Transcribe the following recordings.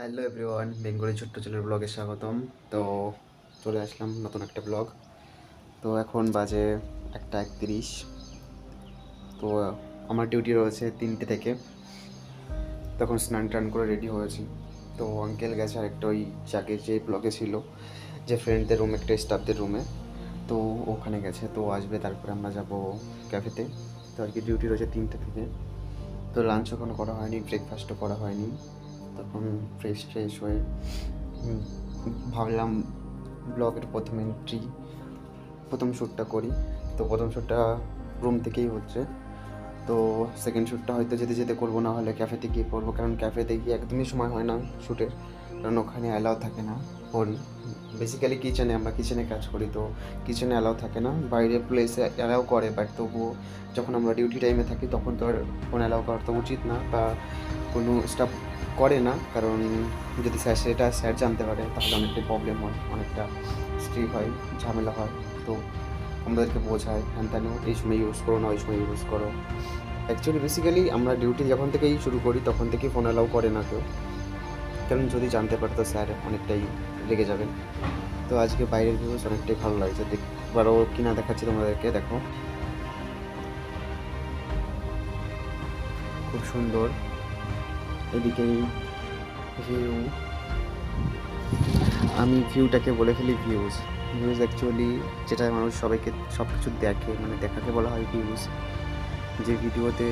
Hello everyone, Bengali ছোট্ট ছেলের ব্লগে স্বাগতম। তো চলে আসলাম নতুন একটা ব্লগ। তো এখন বাজে 1:31। তো আমার ডিউটি রয়েছে 3টে থেকে। তখন স্নান টান করে রেডি হয়েছি। তো আঙ্কেল গেছে আরেকটা ওই যাকে যে ব্লগে ছিল, যে ফ্রেন্ডদের রুম, একটা স্টাফদের রুমে। তো ওখানে গেছে, তো আসবে, তারপরে আমরা যাব ক্যাফেতে। তো আর কি ডিউটি রয়েছে 3টে থেকে। তো লাঞ্চ এখনও করা হয়নি, ব্রেকফাস্টও করা হয়নি। তখন ফ্রেশ হয়ে হুম, ভাবলাম ব্লগের প্রথম শ্যুটটা করি। তো প্রথম শ্যুটটা রুম থেকেই হচ্ছে। তো সেকেন্ড শ্যুটটা হয়তো যেতে যেতে করবো, না হলে ক্যাফেতে গিয়ে করবো, কারণ ক্যাফেতে গিয়ে একদমই সময় হয় না শ্যুটের, কারণ ওখানে অ্যালাউ থাকে না ফোন। বেসিক্যালি আমরা কিচেনে কাজ করি, তো কিচেনে অ্যালাউ থাকে না। বাইরে প্লেসে অ্যালাউ করে, বাট তবুও যখন আমরা ডিউটি টাইমে থাকি তখন তো আর ফোন অ্যালাউ করা তো উচিত না, বা কোনো স্টাফ করে না, কারণ যদি স্যার জানতে পারে তাহলে অনেকটাই প্রবলেম হয়, অনেকটা স্ট্রিক হয়, ঝামেলা হয়। তো আমাদেরকে বোঝায় হ্যান তেন, এই সময় ইউজ করো না, ওই সময় ইউজ করো। অ্যাকচুয়ালি বেসিক্যালি আমরা ডিউটি যখন থেকেই শুরু করি তখন থেকেই ফোন অ্যালাউ করে না কেউ, কারণ যদি জানতে পারে তো স্যার অনেকটাই রেগে যাবেন। তো আজকে বাইরের ভিউজ অনেকটাই ভালো লাগছে, দেখবারও কিনা দেখাচ্ছি তোমাদেরকে, দেখো খুব সুন্দর। এদিকেই ভিউ, আমি ভিউটাকে বলে ফেলি ভিউজ অ্যাকচুয়ালি যেটা মানুষ সবাইকে সব কিছু দেখে, মানে দেখাকে বলা হয় ভিউজ। যে ভিডিওতে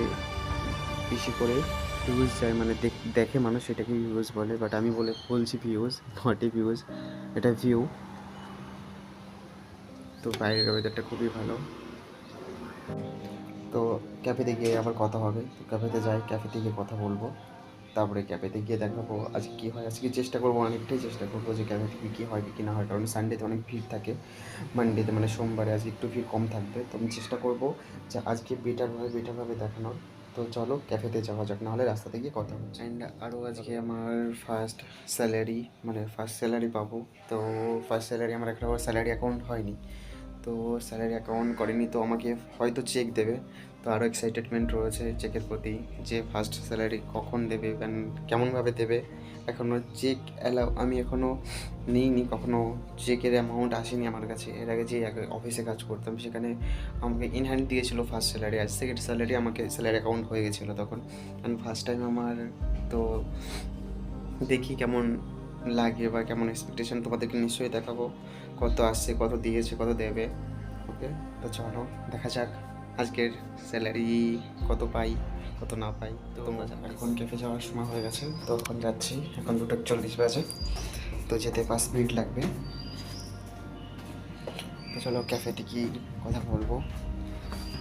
বেশি করে ভিউজ যায়, মানে দেখে মানুষ, সেটাকে ভিউজ বলে, বাট আমি বলছি ভিউজ, নট এ ভিউজ, এটা ভিউ। তো বাইরের ওয়েদারটা খুবই ভালো। তো ক্যাফেতে গিয়ে আবার কথা হবে, তো ক্যাফেতে যাই, ক্যাফেতে গিয়ে কথা বলবো, তারপরে ক্যাফেতে গিয়ে দেখাবো আজকে কী হয়। আজকে চেষ্টা করবো, অনেকটাই চেষ্টা করবো যে ক্যাফে থেকে কী হয় কি না হয়, কারণ সানডেতে অনেক ভিড় থাকে, মানডেতে মানে সোমবারে আজকে একটু ভিড় কম থাকবে। তো আমি চেষ্টা করবো যে আজকে বেটারভাবে দেখানোর। তো চলো ক্যাফেতে যাওয়া যাক, নাহলে রাস্তাতে গিয়ে কথা হচ্ছে। অ্যান্ড আরও আজকে আমার ফার্স্ট স্যালারি পাবো। তো ফার্স্ট স্যালারি আমার একটা স্যালারি অ্যাকাউন্ট হয়নি, তো স্যালারি অ্যাকাউন্ট করেনি, তো আমাকে হয়তো চেক দেবে। তো আরও এক্সাইটেডমেন্ট রয়েছে চেকের প্রতি, যে ফার্স্ট স্যালারি কখন দেবে, কেমনভাবে দেবে। এখনও চেক আমি এখনও নিইনি, কখনও চেকের অ্যামাউন্ট আসেনি আমার কাছে। এর আগে যে অফিসে কাজ করতাম সেখানে আমাকে ইন হ্যান্ড দিয়েছিলো ফার্স্ট স্যালারি, আর সেকেন্ড স্যালারি আমাকে স্যালারি অ্যাকাউন্ট হয়ে গেছিলো তখন। কারণ ফার্স্ট টাইম আমার, তো দেখি কেমন লাগে বা কেমন এক্সপেকটেশন, তোমাদেরকে নিশ্চয়ই দেখাবো কত আসছে, কত দিয়েছে, কত দেবে। ওকে, তো চলো দেখা যাক আজকের স্যালারি কত পাই, কত না পাই। তো তোমরা জানো এখন ক্যাফে যাওয়ার সময় হয়ে গেছে, তো এখন যাচ্ছি, এখন 2:40 বাজে, তো যেতে 5 মিনিট লাগবে। তো চলো ক্যাফেতে কি কথা বলবো,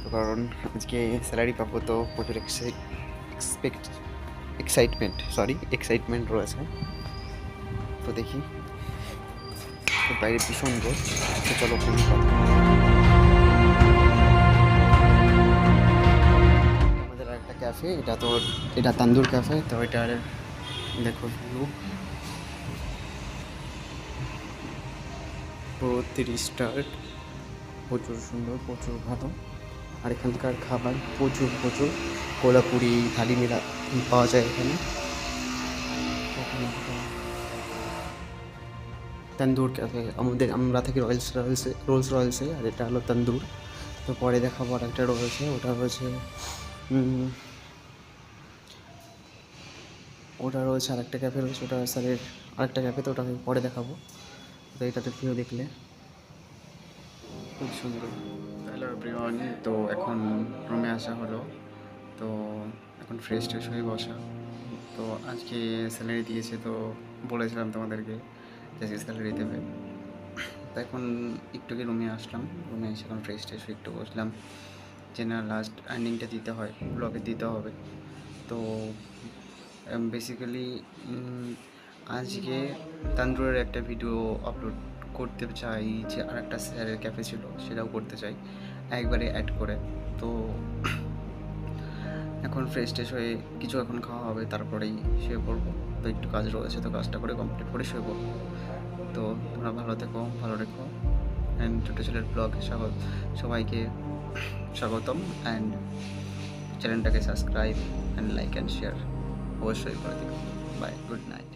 তো কারণ আজকে স্যালারি পাবো, তো প্রচুর এক্সাইটমেন্ট রয়েছে। তো দেখি, তো বাইরে ভীষণ রোদ। তো চলো কোনো কথা, আমাদের একটা ক্যাফে, এটা তান্দুর ক্যাফে। তো এটার দেখো ভিউ পুরো 30 স্টার, প্রচুর সুন্দর, প্রচুর ভালো। আর এখানকার খাবার প্রচুর কোলাপুরি থালি মিলা পাওয়া যায় এখানে। তন্দুর ক্যাফে, আমরা থাকি রোলস রয়েলসে, আর এটা হলো তন্দুর। তো পরে দেখাবো আর একটা রয়েছে, ওটা রয়েছে আরেকটা ক্যাফে রয়েছে, ওটা স্যারের আরেকটা ক্যাফে, তো ওটা আমি পরে দেখাবো। তো এটাতে ভিউ দেখলে খুব সুন্দর। হ্যালো এভরিওয়ান, তো এখন রুমে আসা হলো, তো এখন ফ্রেশ হয়ে বসা। তো আজকে স্যালারি দিয়েছে, তো বলেছিলাম তোমাদেরকে যে আজকে স্যালারি দেবে। তো এখন একটু রুমে আসলাম, রুমে এসে এখন ফ্রেশ হয়ে একটু বসলাম, যে না লাস্ট আর্নিংটা দিতে হয়, ব্লগে দিতে হবে। তো বেসিক্যালি আজকে তান্দুরের একটা ভিডিও আপলোড করতে চাই, যে আর একটা স্যারের ক্যাফে ছিল সেটাও করতে চাই একবারে অ্যাড করে। তো এখন ফ্রেশ হয়ে কিছু এখন খাওয়া হবে, তারপরেই শুয়ে পড়বো। তো একটু কাজ রয়েছে, তো কাজটা করে কমপ্লিট করে শুয়ে পড়বো। তো তোমরা ভালো থেকো, ভালো রেখো। অ্যান্ড ছোটো ছেলের ব্লগে সবাইকে স্বাগতম। অ্যান্ড চ্যানেলটাকে subscribe and like and share অবশ্যই করে দিও। Bye, good night.